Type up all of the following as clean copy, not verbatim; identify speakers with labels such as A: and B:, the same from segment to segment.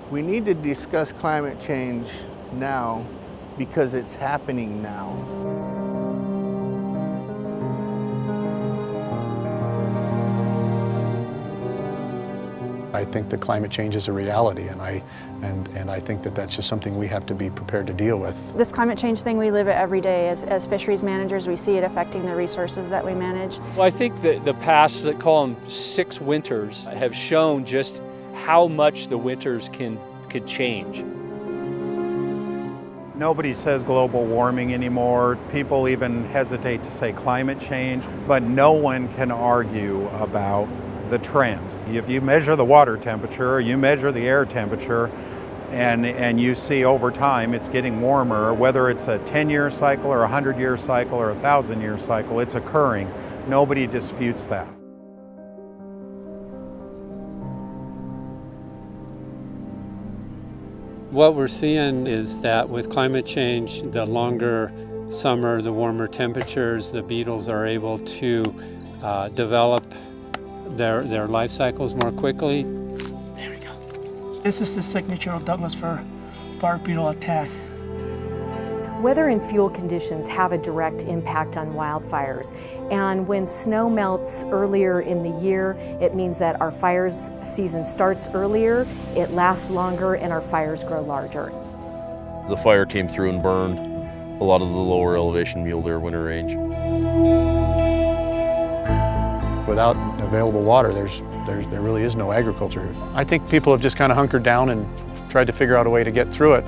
A: We need to discuss climate change now because it's happening now.
B: I think that climate change is a reality, and I think that that's just something we have to be prepared to deal with.
C: This climate change thing, we live it every day. As fisheries managers, we see it affecting the resources that we manage.
D: Well, I think that the past, they call them 6 winters, have shown just how much the winters could change.
E: Nobody says global warming anymore. People even hesitate to say climate change, but no one can argue about the trends. If you measure the water temperature, or you measure the air temperature, and you see over time it's getting warmer, whether it's a 10-year cycle or a 100-year cycle or a 1,000-year cycle, it's occurring. Nobody disputes that.
F: What we're seeing is that with climate change, the longer summer, the warmer temperatures, the beetles are able to develop their life cycles more quickly.
G: There we go. This is the signature of Douglas fir bark beetle attack.
H: Weather and fuel conditions have a direct impact on wildfires, and when snow melts earlier in the year, it means that our fires season starts earlier, it lasts longer, and our fires grow larger.
I: The fire came through and burned a lot of the lower elevation mule deer winter range.
B: Without available water, there really is no agriculture. I think people have just kind of hunkered down and tried to figure out a way to get through it.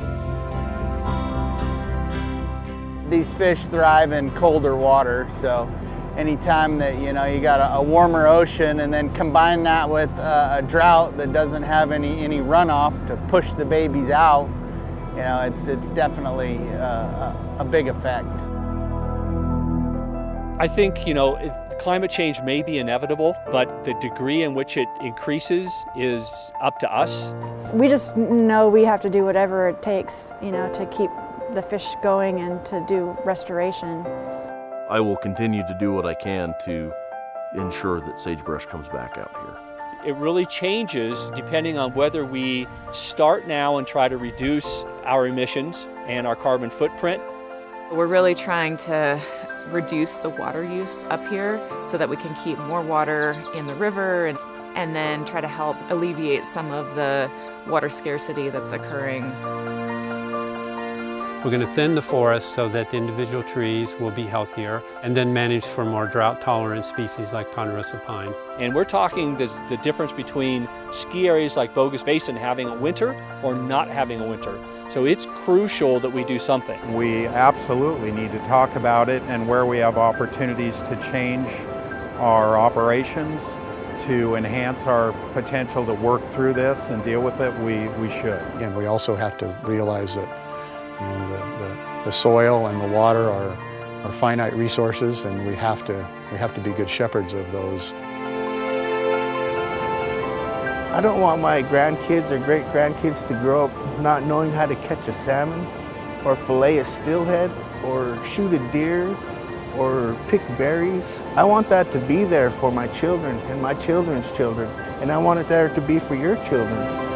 A: These fish thrive in colder water, so anytime that you got a warmer ocean and then combine that with a drought that doesn't have any runoff to push the babies out, it's definitely a big effect.
D: I think, climate change may be inevitable, but the degree in which it increases is up to us.
C: We just know we have to do whatever it takes, to keep the fish going and to do restoration.
I: I will continue to do what I can to ensure that sagebrush comes back out here.
D: It really changes depending on whether we start now and try to reduce our emissions and our carbon footprint.
J: We're really trying to reduce the water use up here so that we can keep more water in the river and then try to help alleviate some of the water scarcity that's occurring.
F: We're going to thin the forest so that the individual trees will be healthier, and then manage for more drought-tolerant species like ponderosa pine.
D: And we're talking the difference between ski areas like Bogus Basin having a winter or not having a winter. So it's crucial that we do something.
E: We absolutely need to talk about it, and where we have opportunities to change our operations to enhance our potential to work through this and deal with it, we should.
B: Again, we also have to realize that the soil and the water are finite resources, and we have to be good shepherds of those.
A: I don't want my grandkids or great-grandkids to grow up not knowing how to catch a salmon or fillet a steelhead or shoot a deer or pick berries. I want that to be there for my children and my children's children, and I want it there to be for your children.